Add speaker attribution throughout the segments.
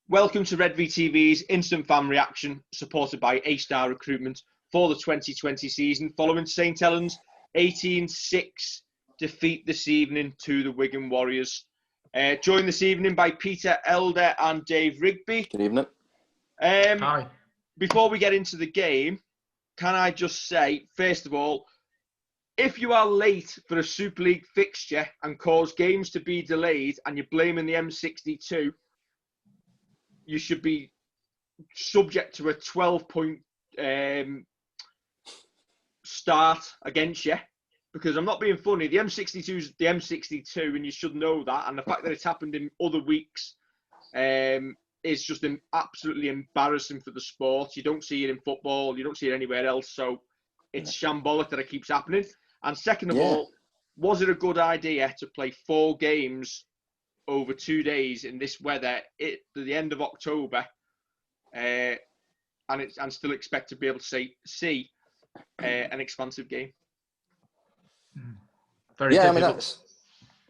Speaker 1: Welcome to Redvee TV's Instant Fan Reaction, supported by A-Star Recruitment for the 2020 season, following St Helens' 18-6 defeat this evening to the Wigan Warriors. Joined this evening by Peter Elder and Dave Rigby.
Speaker 2: Good evening.
Speaker 1: Hi. Before we get into the game, can I just say, first of all, if you are late for a Super League fixture and cause games to be delayed and you're blaming the M62, you should be subject to a 12-point start against you. Because I'm not being funny, the M62 is the M62, and you should know that. And the fact that it's happened in other weeks is just absolutely embarrassing for the sport. You don't see it in football, you don't see it anywhere else. So it's shambolic that it keeps happening. And second of all, was it a good idea to play 4 games over 2 days in this weather at the end of October, and still expect to be able to see an expansive game?
Speaker 3: Very difficult.
Speaker 2: I mean,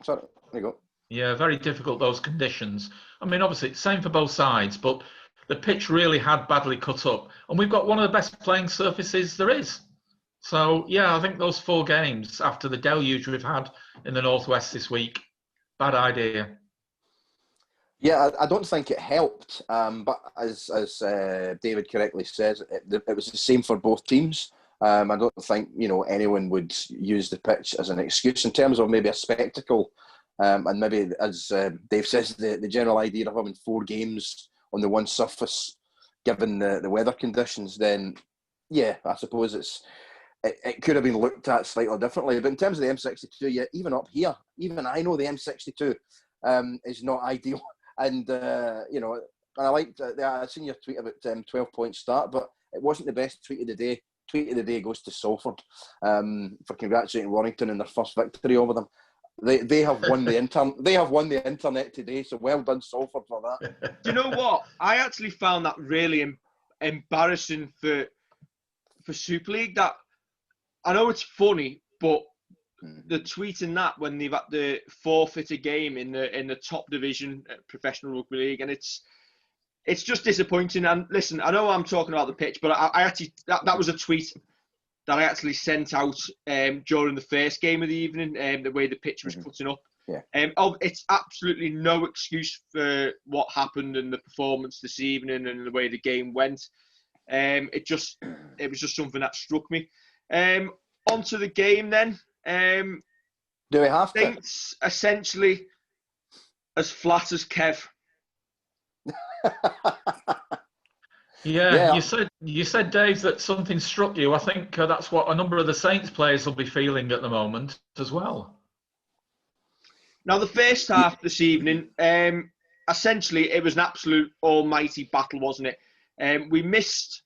Speaker 2: sorry, there you go.
Speaker 3: Yeah, very difficult, those conditions. I mean, obviously, it's same for both sides, but the pitch really had badly cut up. And we've got one of the best playing surfaces there is. So, yeah, I think those 4 games, after the deluge we've had in the Northwest this week, bad idea.
Speaker 2: Yeah, I don't think it helped. But as David correctly says, it was the same for both teams. I don't think anyone would use the pitch as an excuse in terms of maybe a spectacle, and maybe, as Dave says, the general idea of having 4 games on the one surface, given the weather conditions. Then, yeah, I suppose it could have been looked at slightly differently. But in terms of the M62, yeah, even up here, even I know the M62 is not ideal. And and I liked. I seen your tweet about 12-point start, but it wasn't the best tweet of the day. Tweet of the day goes to Salford for congratulating Warrington in their first victory over them. They have won the internet today, so well done, Salford, for that.
Speaker 1: Do you know what? I actually found that really embarrassing for Super League. That I know it's funny, but the tweeting that when they've had to forfeit a game in the top division professional rugby league, and it's just disappointing. And listen, I know I'm talking about the pitch, but I actually that was a tweet that I actually sent out during the first game of the evening, the way the pitch was cutting up.
Speaker 2: Yeah.
Speaker 1: It's absolutely no excuse for what happened in the performance this evening and the way the game went. It was just something that struck me. Onto the game then.
Speaker 2: Do we have to?
Speaker 1: Saints essentially as flat as Kev.
Speaker 3: Yeah, you said, Dave, that something struck you. I think that's what a number of the Saints players will be feeling at the moment as well.
Speaker 1: Now, the first half this evening, essentially, it was an absolute almighty battle, wasn't it? We missed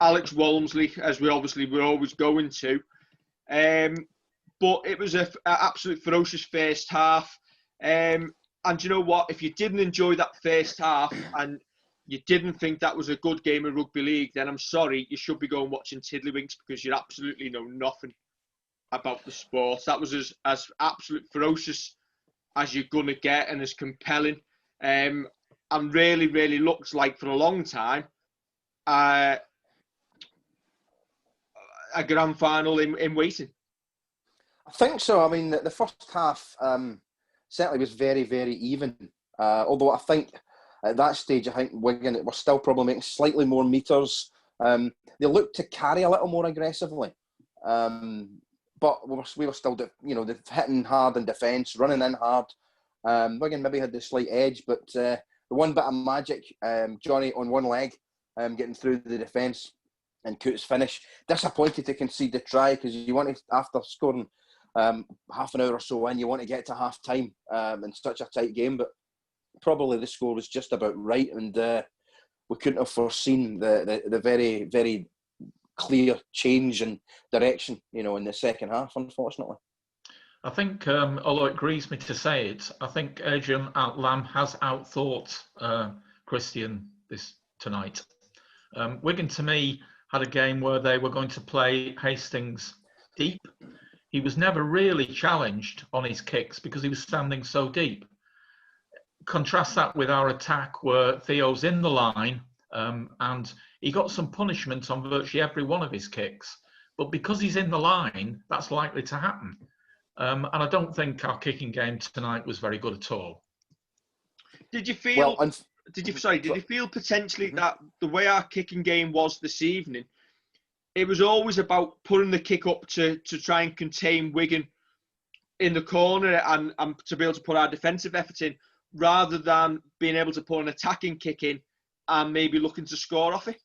Speaker 1: Alex Walmsley, as we're always going to. But it was an absolute ferocious first half. And you know what? If you didn't enjoy that first half and you didn't think that was a good game of rugby league, then I'm sorry, you should be going watching Tiddlywinks, because you absolutely know nothing about the sport. That was as absolute ferocious as you're going to get, and as compelling. And really, really looks like, for a long time, a grand final in waiting.
Speaker 2: I think so. I mean, the first half certainly was very, very even. Although I think at that stage, I think Wigan were still probably making slightly more metres. They looked to carry a little more aggressively. But we were still, hitting hard in defence, running in hard. Wigan maybe had the slight edge, but the one bit of magic, Johnny on one leg, getting through the defence, and Coote's finish. Disappointed to concede the try, because you want to, after scoring half an hour or so in, you want to get to half time in such a tight game. But probably the score was just about right, and we couldn't have foreseen the very, very clear change in direction, in the second half, unfortunately.
Speaker 3: I think, although it grieves me to say it, I think Adrian Lamb has outthought Christian tonight. Wigan, to me, had a game where they were going to play Hastings deep. He was never really challenged on his kicks because he was standing so deep. contrast that with our attack where Theo's in the line and he got some punishment on virtually every one of his kicks. But because he's in the line, that's likely to happen. And I don't think our kicking game tonight was very good at all.
Speaker 1: Did you feel?
Speaker 2: Well,
Speaker 1: did you feel potentially that the way our kicking game was this evening, it was always about putting the kick up to try and contain Wigan in the corner and to be able to put our defensive effort in, rather than being able to put an attacking kick in and maybe looking to score off it?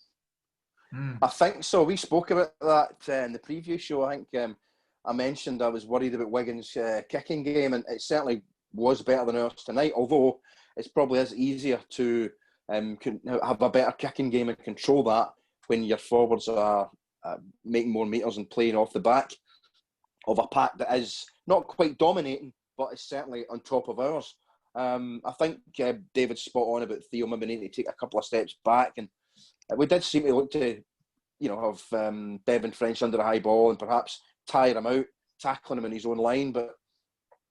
Speaker 2: I think so. We spoke about that in the preview show. I think I mentioned I was worried about Wigan's kicking game, and it certainly was better than ours tonight, although it's probably is easier to have a better kicking game and control that when your forwards are making more meters and playing off the back of a pack that is not quite dominating, but is certainly on top of ours. I think David's spot on about Theo maybe needing to take a couple of steps back, and we did seem to look to, have Devin French under a high ball and perhaps tire him out, tackling him in his own line. But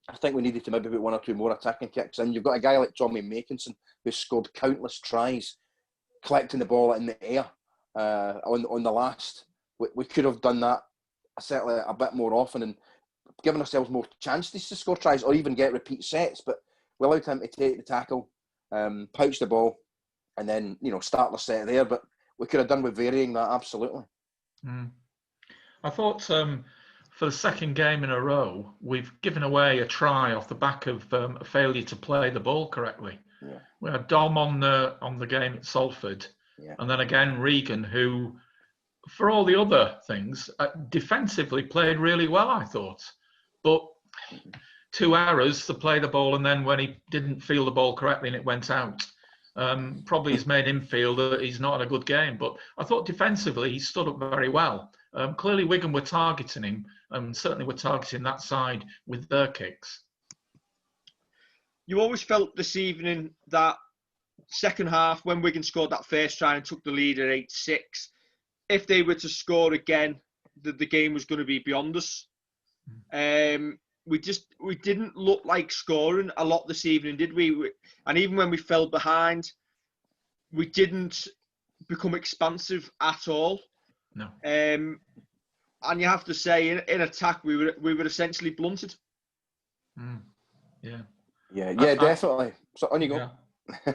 Speaker 2: I think we needed to maybe put one or two more attacking kicks in. You've got a guy like Tommy Makinson who scored countless tries, collecting the ball in the air on the last. We could have done that certainly a bit more often and given ourselves more chances to score tries or even get repeat sets. But we allowed him to take the tackle, pouch the ball, and then start the set there. But we could have done with varying that, absolutely.
Speaker 3: I thought for the second game in a row, we've given away a try off the back of a failure to play the ball correctly.
Speaker 2: Yeah.
Speaker 3: We had Dom on the game at Salford, and then again Regan, who, for all the other things, defensively played really well, I thought. But 2 errors to play the ball, and then when he didn't feel the ball correctly and it went out, probably has made him feel that he's not in a good game. But I thought defensively he stood up very well. Clearly Wigan were targeting him, and certainly were targeting that side with their kicks.
Speaker 1: You always felt this evening that second half, when Wigan scored that first try and took the lead at 8-6, if they were to score again, the game was going to be beyond us. We didn't look like scoring a lot this evening, did we? And even when we fell behind, we didn't become expansive at all.
Speaker 3: No.
Speaker 1: And you have to say, in attack, we were essentially blunted.
Speaker 2: Yeah, definitely. So on you go.
Speaker 3: Yeah.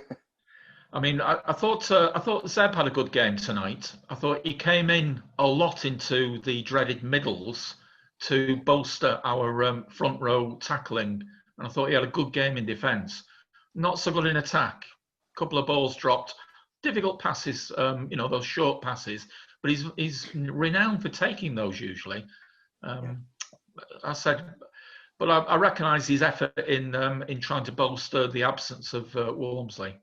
Speaker 3: I mean, I thought Zeb had a good game tonight. I thought he came in a lot into the dreaded middles to bolster our front row tackling, and I thought he had a good game in defence. Not so good in attack. A couple of balls dropped, difficult passes, those short passes, but he's renowned for taking those usually. I recognise his effort in trying to bolster the absence of Walmsley.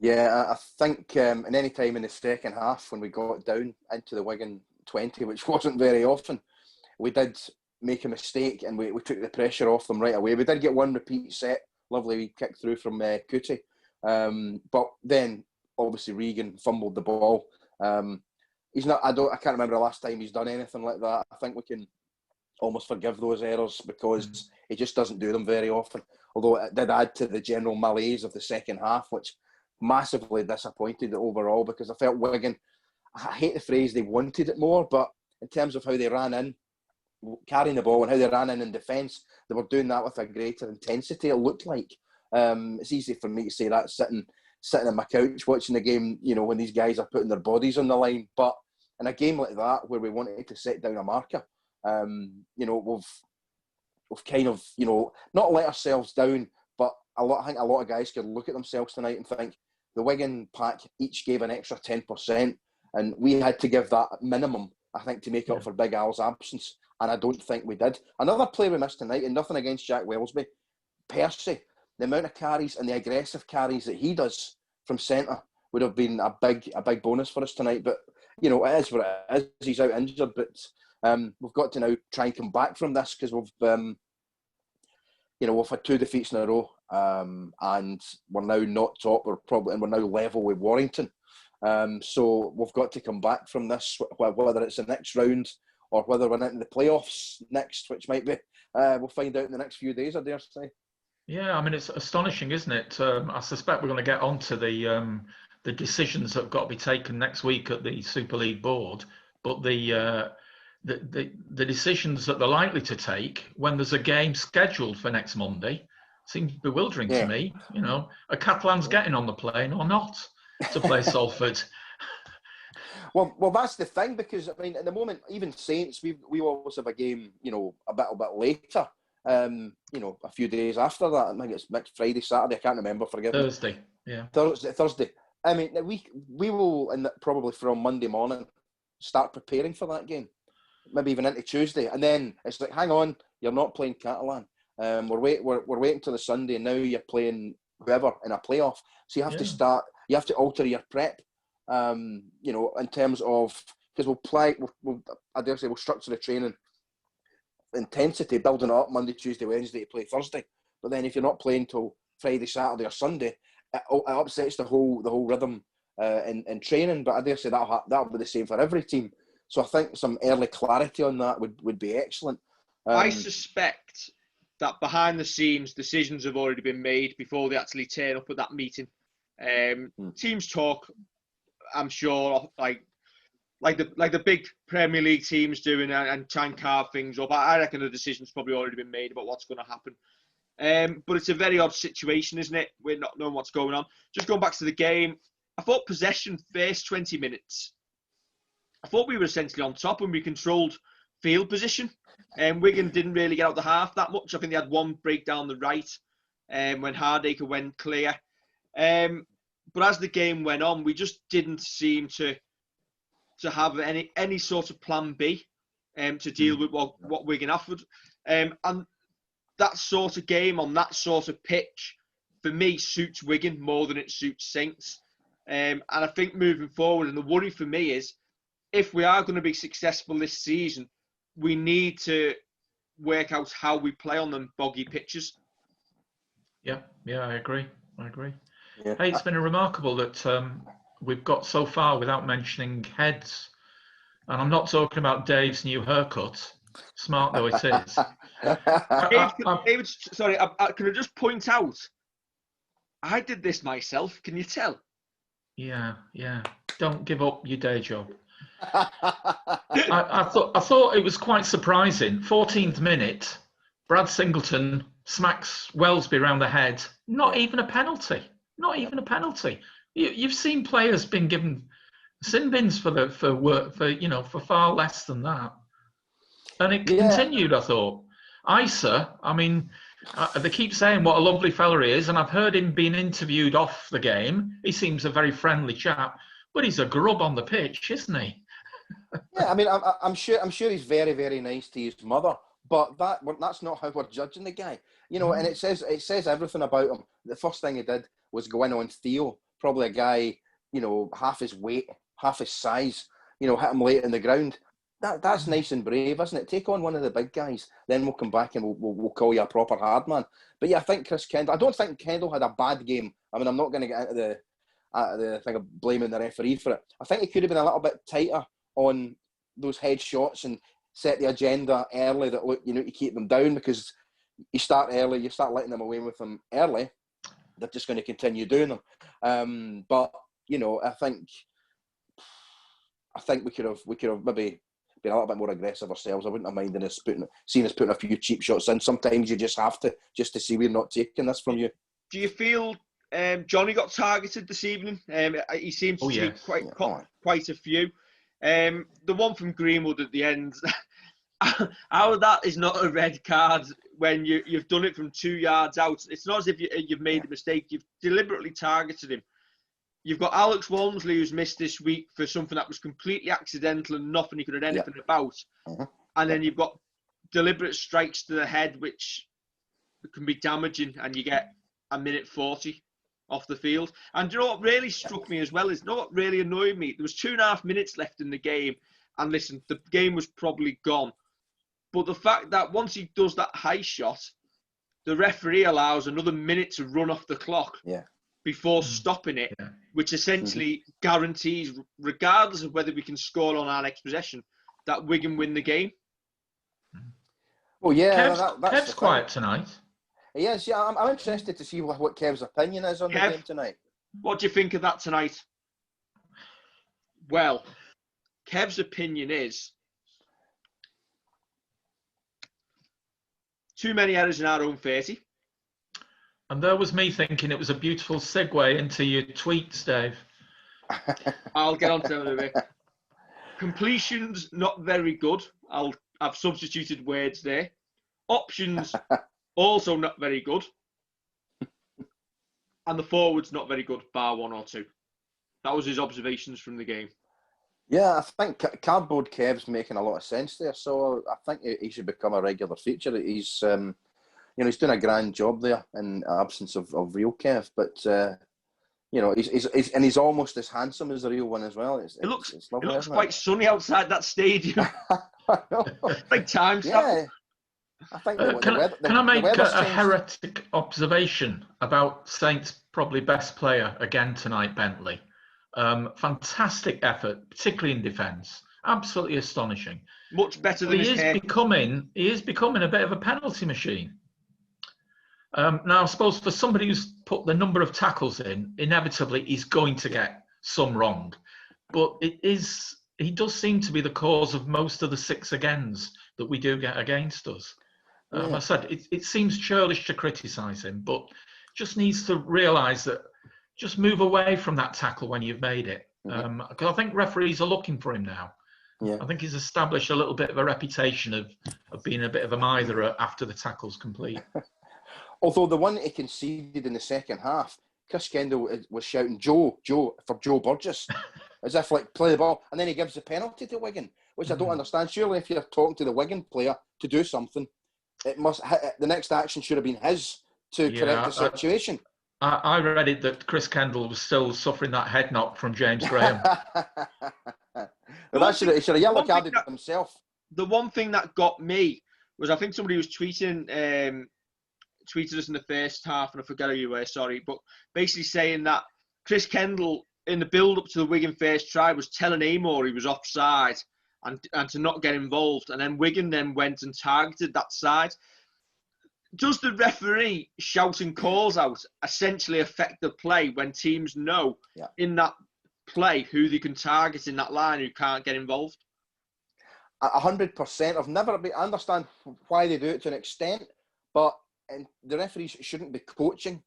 Speaker 2: Yeah, I think in any time in the second half when we got down into the Wigan 20, which wasn't very often, we did make a mistake and we took the pressure off them right away. We did get one repeat set, lovely kick through from Kuti, but then obviously Regan fumbled the ball. He's not. I can't remember the last time he's done anything like that. I think we can almost forgive those errors because he just doesn't do them very often. Although it did add to the general malaise of the second half, which massively disappointed overall because I felt Wigan, I hate the phrase they wanted it more, but in terms of how they ran in, carrying the ball and how they ran in defence, they were doing that with a greater intensity, it looked like. It's easy for me to say that sitting on my couch watching the game, when these guys are putting their bodies on the line. But in a game like that, where we wanted to set down a marker, we've kind of, not let ourselves down, but I think a lot of guys could look at themselves tonight and think the Wigan pack each gave an extra 10%, and we had to give that minimum, I think, to make up for Big Al's absence, and I don't think we did. Another player we missed tonight, and nothing against Jack Wellesby, Percy, the amount of carries and the aggressive carries that he does from centre would have been a big bonus for us tonight. But it is what it is. He's out injured, but we've got to now try and come back from this because we've had 2 defeats in a row, and we're now not top. We're now level with Warrington. So we've got to come back from this, whether it's the next round or whether we're into the playoffs next, which might be. We'll find out in the next few days, I dare say.
Speaker 3: Yeah, I mean, it's astonishing, isn't it? I suspect we're going to get onto the decisions that have got to be taken next week at the Super League board, but the decisions that they're likely to take when there's a game scheduled for next Monday seems bewildering to me. You know, are Catalans getting on the plane or not to play Salford?
Speaker 2: Well, that's the thing, because I mean, at the moment, even Saints, we always have a game, you know, a bit later. You know, a few days after that. I think it's next Friday, Saturday. I can't remember. Forgive me.
Speaker 3: Thursday, yeah.
Speaker 2: Thursday. I mean, we will, probably from Monday morning, start preparing for that game. Maybe even into Tuesday, and then it's like, hang on, you're not playing Catalan. We're waiting till the Sunday, and now you're playing whoever in a playoff. So you have to start. You have to alter your prep. You know, in terms of, because I dare say we'll structure the training intensity, building it up Monday, Tuesday, Wednesday to play Thursday. But then if you're not playing till Friday, Saturday, or Sunday, it upsets the whole rhythm in training. But I dare say that'll be the same for every team. So I think some early clarity on that would be excellent.
Speaker 1: I suspect that behind the scenes, decisions have already been made before they actually turn up at that meeting. Teams talk, I'm sure, like the big Premier League teams doing, and try and carve things up. I reckon the decision's probably already been made about what's going to happen. But it's a very odd situation, isn't it? We're not knowing what's going on. Just going back to the game, I thought possession first 20 minutes. I thought we were essentially on top and we controlled field position. Wigan didn't really get out the half that much. I think they had one break down the right when Hardacre went clear. But as the game went on, we just didn't seem to have any sort of plan B to deal with what Wigan offered. And that sort of game on that sort of pitch, for me, suits Wigan more than it suits Saints. And I think moving forward, and the worry for me is, if we are going to be successful this season, we need to work out how we play on them boggy pitches.
Speaker 3: Yeah, I agree.
Speaker 2: Yeah.
Speaker 3: Hey, it's been remarkable that we've got so far without mentioning heads. And I'm not talking about Dave's new haircut, smart though it is.
Speaker 1: David, sorry, can I just point out, I did this myself. Can you tell?
Speaker 3: Yeah. Don't give up your day job. I thought it was quite surprising. 14th minute, Brad Singleton smacks Wellesby round the head. Not even a penalty. You've seen players been given sin bins for far less than that, and it continued. I thought Isa. I mean, they keep saying what a lovely fella he is, and I've heard him being interviewed off the game. He seems a very friendly chap, but he's a grub on the pitch, isn't he?
Speaker 2: Yeah, I mean, I'm sure he's very, very nice to his mother, but that's not how we're judging the guy, you know. And it says everything about him. The first thing he did was go in on Theo, probably a guy, you know, half his weight, half his size, you know, hit him late in the ground. That's nice and brave, isn't it? Take on one of the big guys, then we'll come back and we'll call you a proper hard man. But yeah, I think Chris Kendall. I don't think Kendall had a bad game. I mean, I'm not going to get into the thing of blaming the referee for it. I think he could have been a little bit tighter on those head shots and set the agenda early that, look, you know, to keep them down, because you start early, you start letting them away with them early, they're just going to continue doing them. But you know, I think we could have maybe been a little bit more aggressive ourselves. I wouldn't have minded us putting a few cheap shots in. Sometimes you just have to, just to see we're not taking this from you.
Speaker 1: Do you feel Johnny got targeted this evening? He seems to take quite a few. The one from Greenwood at the end, how that is not a red card when you've done it from 2 yards out. It's not as if you've made a mistake. You've deliberately targeted him. You've got Alex Walmsley, who's missed this week for something that was completely accidental and nothing he could have done anything about. And then you've got deliberate strikes to the head, which can be damaging, and you get a minute 40 off the field. And you know what really struck me as well is, what really annoyed me? There was 2.5 minutes left in the game, and listen, the game was probably gone. But the fact that once he does that high shot, the referee allows another minute to run off the clock before stopping it, which essentially guarantees, regardless of whether we can score on our next possession, that Wigan win the game.
Speaker 2: Well, yeah,
Speaker 3: Kev's quiet tonight.
Speaker 2: He is, yeah. I'm interested to see what Kev's opinion is on the game tonight.
Speaker 1: What do you think of that tonight? Well, Kev's opinion is too many errors in our own 30.
Speaker 3: And there was me thinking it was a beautiful segue into your tweets, Dave.
Speaker 1: I'll get on to them in a bit. Completions, not very good. I've substituted words there. Options, also not very good. And the forwards, not very good, bar one or two. That was his observations from the game.
Speaker 2: Yeah, I think Cardboard Kev's making a lot of sense there. So I think he should become a regular feature. He's, he's doing a grand job there in absence of real Kev. But he's almost as handsome as the real one as well. It looks lovely,
Speaker 1: quite sunny outside that stadium. Big time stuff.
Speaker 2: Yeah. I think
Speaker 3: can I make a heretic observation about Saints' probably best player again tonight, Bentley? Fantastic effort, particularly in defence. Absolutely astonishing.
Speaker 1: Much better than
Speaker 3: he is becoming a bit of a penalty machine. Now, I suppose for somebody who's put the number of tackles in, inevitably he's going to get some wrong. But he does seem to be the cause of most of the 6 agains that we do get against us. I said, it seems churlish to criticise him, but just needs to realise that just move away from that tackle when you've made it. Because I think referees are looking for him now.
Speaker 2: Yeah.
Speaker 3: I think he's established a little bit of a reputation of being a bit of a mitherer after the tackle's complete.
Speaker 2: Although the one he conceded in the second half, Chris Kendall was shouting, Joe, for Joe Burgess, as if play the ball. And then he gives the penalty to Wigan, which I don't understand. Surely if you're talking to the Wigan player to do something, the next action should have been his to correct the situation.
Speaker 3: I read it that Chris Kendall was still suffering that head knock from James Graham.
Speaker 2: He should have yellow carded himself.
Speaker 1: The one thing that got me was I think somebody was tweeted us in the first half, and I forget who you were, sorry, but basically saying that Chris Kendall, in the build-up to the Wigan first try, was telling Amor he was offside and to not get involved, and then Wigan then went and targeted that side. Does the referee shouting calls out essentially affect the play when teams know in that play who they can target in that line who can't get involved?
Speaker 2: 100%. I understand why they do it to an extent, but the referees shouldn't be coaching,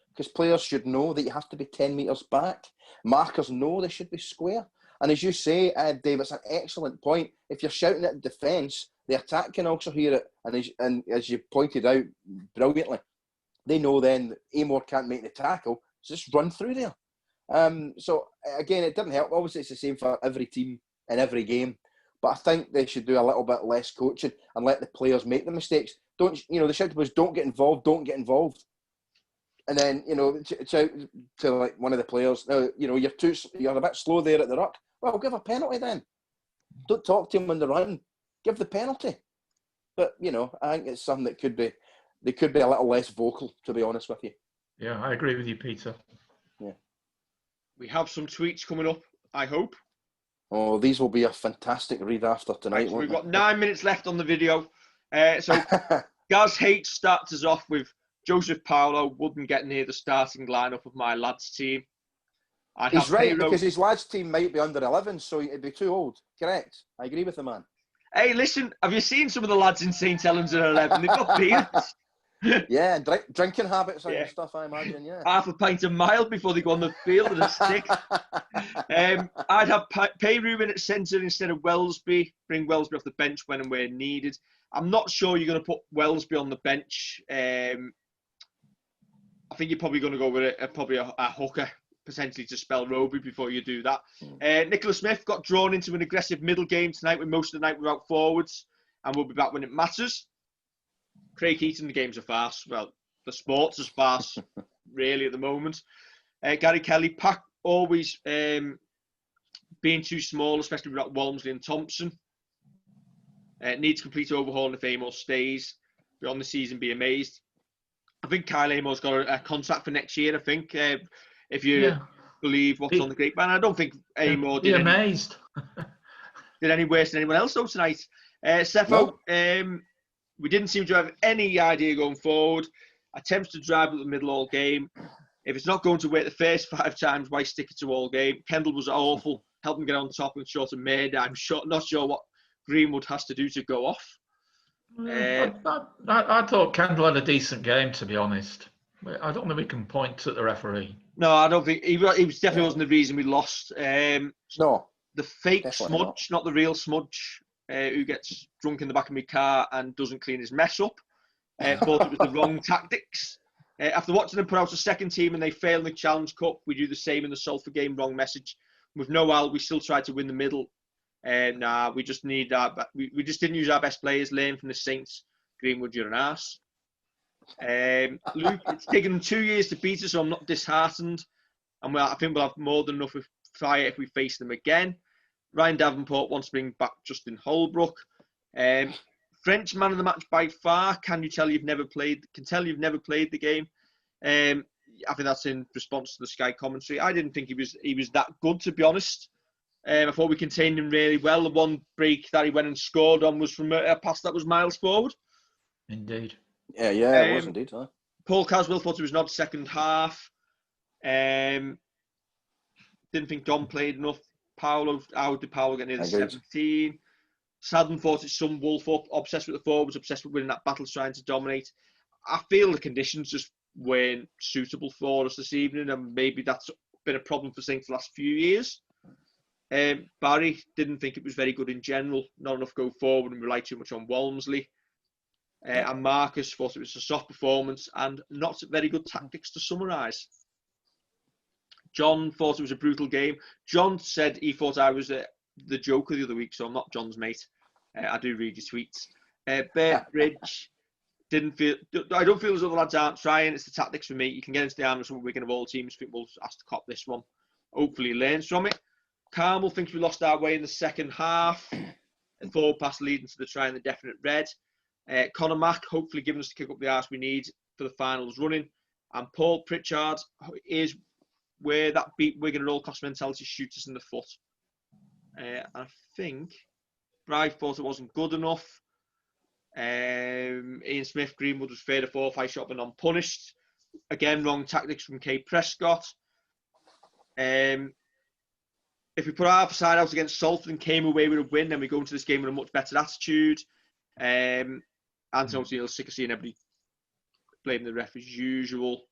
Speaker 2: because players should know that you have to be 10 metres back. Markers know they should be square. And as you say, Dave, it's an excellent point. If you're shouting at defence, the attack can also hear it. And as you pointed out brilliantly, they know then that Amor can't make the tackle, so just run through there. So, again, it didn't help. Obviously, it's the same for every team in every game. But I think they should do a little bit less coaching and let the players make the mistakes. The shout was, don't get involved. And then, to like one of the players, you're a bit slow there at the ruck. Well, give a penalty then. Don't talk to him on the run. Give the penalty. But, I think it's something that they could be a little less vocal, to be honest with you.
Speaker 3: Yeah, I agree with you, Peter.
Speaker 2: Yeah.
Speaker 1: We have some tweets coming up, I hope.
Speaker 2: Oh, these will be a fantastic read after tonight.
Speaker 1: Right, so we've got 9 minutes left on the video. So Gaz H starts us off with Joseph Paolo wouldn't get near the starting lineup of my lads team.
Speaker 2: He's right, because his lads team might be under 11, so he'd be too old. Correct. I agree with the man.
Speaker 1: Hey, listen, have you seen some of the lads in St Helens at 11? They've got beards.
Speaker 2: Yeah, and drinking habits and stuff, I imagine, yeah.
Speaker 1: Half a pint of mild before they go on the field with a stick. I'd have Payru in at centre instead of Wellesby. Bring Wellesby off the bench when and where needed. I'm not sure you're going to put Wellesby on the bench. I think you're probably going to go with a hooker, potentially to spell Roby before you do that. Nicholas Smith got drawn into an aggressive middle game tonight with most of the night without forwards, and we'll be back when it matters. Craig Eaton, the game's a farce. Well, the sport's a farce, really, at the moment. Gary Kelly, Pack always being too small, especially without Walmsley and Thompson. Needs complete overhaul if Amor stays. Beyond the season, be amazed. I think Kyle Amor's got a contract for next year, I think, if you believe what's on the grapevine. I don't think Amor did any worse than anyone else, though, tonight. Cepho, we didn't seem to have any idea going forward. Attempts to drive up the middle all game. If it's not going to work the first 5 times, why stick it to all game? Kendall was awful. Helped him get on top and short of made. Not sure what Greenwood has to do to go off.
Speaker 3: I thought Kendall had a decent game, to be honest. I don't think we can point to the referee.
Speaker 1: No, I don't think he definitely wasn't the reason we lost.
Speaker 2: No,
Speaker 1: the fake
Speaker 2: Smudge,
Speaker 1: not the real Smudge, who gets drunk in the back of my car and doesn't clean his mess up. Thought it was the wrong tactics. After watching them put out a second team and they failed in the Challenge Cup, we do the same in the Salford game. Wrong message. With no Al, we still tried to win the middle. We just need we just didn't use our best players. Learn from the Saints. Greenwood, you're an arse. Luke, it's taken them 2 years to beat us, so I'm not disheartened. And I think we'll have more than enough fire if we face them again. Ryan Davenport wants to bring back Justin Holbrook. French man of the match by far. Can tell you've never played the game. I think that's in response to the Sky commentary. I didn't think he was that good, to be honest. I thought we contained him really well. The one break that he went and scored on was from a pass that was miles forward.
Speaker 3: Indeed.
Speaker 2: Yeah, it was indeed. Huh?
Speaker 1: Paul Caswell thought it was an odd second half. Didn't think Don played enough. How did Paolo get near the 17? Sadden thought it's some wolf up, obsessed with the forwards, obsessed with winning that battle, trying to dominate. I feel the conditions just weren't suitable for us this evening, and maybe that's been a problem for Saints the last few years. Barry didn't think it was very good in general, not enough go forward and rely too much on Walmsley. And Marcus thought it was a soft performance and not very good tactics to summarise. John thought it was a brutal game. John said he thought I was the Joker the other week, so I'm not John's mate. I do read your tweets. Bert Bridge I don't feel as though the lads aren't trying. It's the tactics for me. You can get into the arm of some Wigan of all teams. I think we'll have to cop this one. Hopefully he learns from it. Carmel thinks we lost our way in the second half. A forward pass leading to the try and the definite red. Conor Mack hopefully giving us the kick up the arse we need for the finals running. And Paul Pritchard is where that beat Wigan at all cost mentality shoots us in the foot. I think Bryce thought it wasn't good enough. Ian Smith, Greenwood was fair to 4-5 shot but unpunished. Again, wrong tactics from Kay Prescott. If we put our side out against Salford and came away with a win, then we go into this game with a much better attitude. Anthony O'Neil sick of seeing everybody blaming the ref as usual.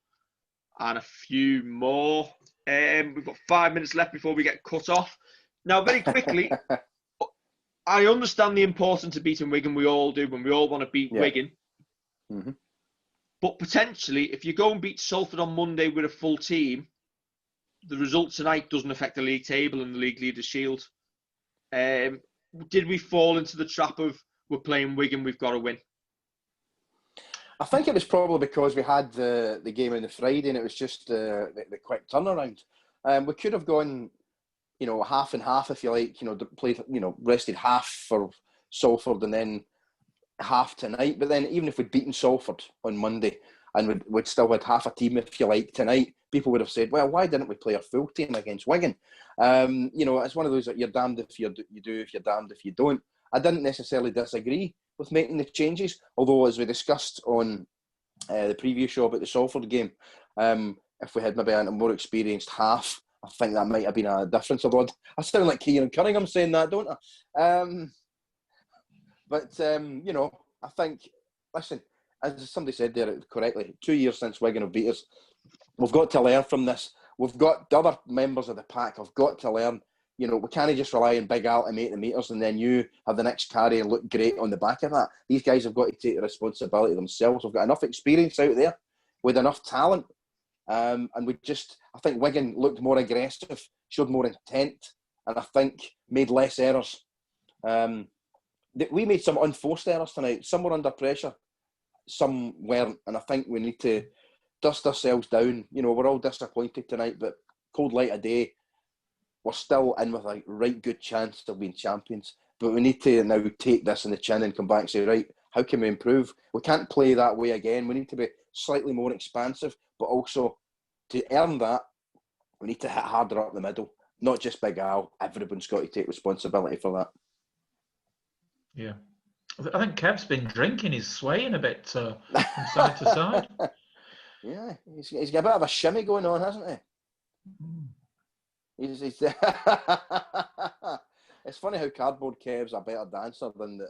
Speaker 1: And a few more. We've got 5 minutes left before we get cut off. Now, very quickly, I understand the importance of beating Wigan. We all do when we all want to beat Wigan. Mm-hmm. But potentially, if you go and beat Salford on Monday with a full team, the result tonight doesn't affect the league table and the league leaders' shield. Did we fall into the trap of we're playing Wigan, we've got to win?
Speaker 2: I think it was probably because we had the game on the Friday and it was just the quick turnaround. We could have gone, half and half if you like. Played, rested half for Salford and then half tonight. But then even if we'd beaten Salford on Monday and we'd still had half a team if you like tonight, people would have said, well, why didn't we play our full team against Wigan? It's one of those that you're damned if you do, if you're damned if you don't. I didn't necessarily disagree with making the changes, although as we discussed on the preview show about the Salford game, if we had maybe a more experienced half, I think that might have been a difference. Although I sound like Kieran Cunningham saying that, don't I? I think, listen, as somebody said there correctly, 2 years since Wigan have beat us. We've got to learn from this. We've got the other members of the pack have got to learn. We can't just rely on Big Al to make the meters and then you have the next carry and look great on the back of that. These guys have got to take the responsibility themselves. We've got enough experience out there with enough talent. And I think Wigan looked more aggressive, showed more intent, and I think made less errors. We made some unforced errors tonight. Some were under pressure, some weren't. And I think we need to dust ourselves down. We're all disappointed tonight, but cold light of day, we're still in with a right good chance of being champions. But we need to now take this in the chin and come back and say, right, how can we improve? We can't play that way again. We need to be slightly more expansive, but also to earn that, we need to hit harder up the middle. Not just Big Al. Everyone's got to take responsibility for that.
Speaker 3: Yeah. I think Kev's been drinking. He's swaying a bit from side to side.
Speaker 2: Yeah, he's got a bit of a shimmy going on, hasn't he? He's It's funny how cardboard Kev's a better dancer than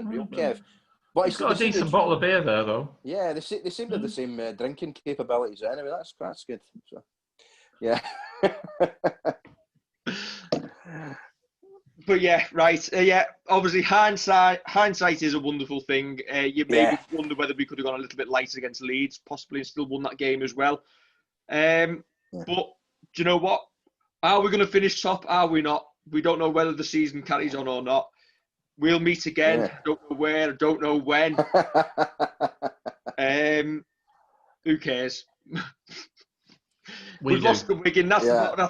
Speaker 2: real Kev. But
Speaker 3: He's got a decent bottle of beer there, though.
Speaker 2: Yeah, they seem to have the same drinking capabilities anyway. That's good. So, yeah.
Speaker 1: But yeah, right. Yeah, obviously hindsight is a wonderful thing. You maybe wonder whether we could have gone a little bit lighter against Leeds, possibly, and still won that game as well. But do you know what? Are we going to finish top? Are we not? We don't know whether the season carries on or not. We'll meet again.
Speaker 2: Yeah.
Speaker 1: Don't know where. Don't know when. Who cares? We've lost the Wigan. That's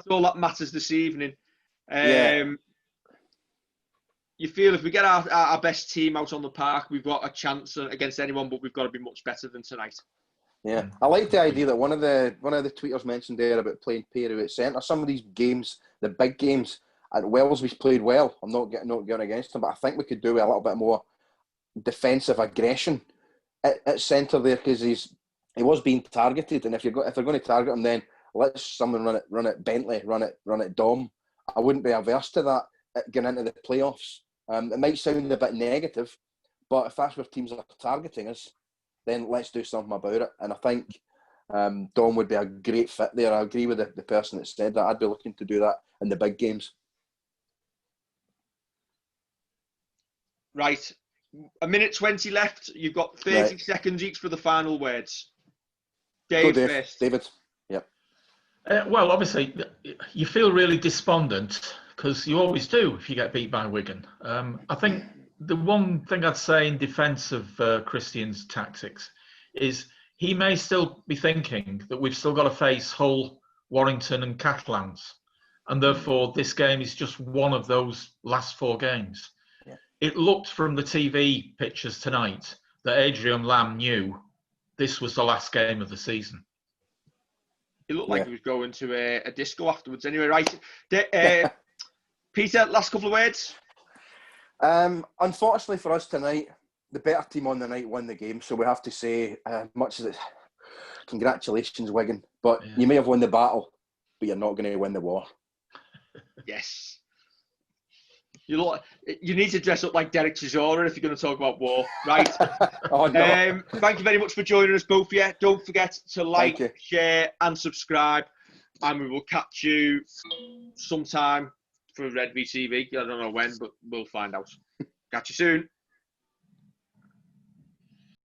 Speaker 1: all that matters this evening. You feel if we get our best team out on the park, we've got a chance against anyone, but we've got to be much better than tonight.
Speaker 2: Yeah, I like the idea that one of the tweeters mentioned there about playing Peru at centre. Some of these games, the big games at Wales, we've played well. I'm not going against them, but I think we could do a little bit more defensive aggression at centre there, because he was being targeted, and if they're going to target him, then let someone run it Bentley, run it Dom. I wouldn't be averse to that going into the playoffs. It might sound a bit negative, but if that's where teams are targeting us, then let's do something about it. And I think Dom would be a great fit there. I agree with the person that said that. I'd be looking to do that in the big games.
Speaker 1: Right. 1:20 left. You've got 30 seconds each for the final words. Dave first.
Speaker 2: David. Yep.
Speaker 3: Well, obviously, you feel really despondent because you always do if you get beat by Wigan. I think the one thing I'd say in defence of Christian's tactics is he may still be thinking that we've still got to face Hull, Warrington and Catalans. And therefore, this game is just one of those last 4 games. Yeah. It looked from the TV pictures tonight that Adrian Lamb knew this was the last game of the season.
Speaker 1: It looked like he was going to a disco afterwards. Anyway, right. Peter, last couple of words.
Speaker 2: Unfortunately for us tonight, the better team on the night won the game. So we have to say, much as it's congratulations, Wigan. But you may have won the battle, but you're not going to win the war.
Speaker 1: Yes. You need to dress up like Derek Chisora if you're going to talk about war, right?
Speaker 2: Oh, no.
Speaker 1: Thank you very much for joining us, both of you. Don't forget to like, share and subscribe. And we will catch you sometime for Redvee TV. I don't know when, but we'll find out. Catch you soon.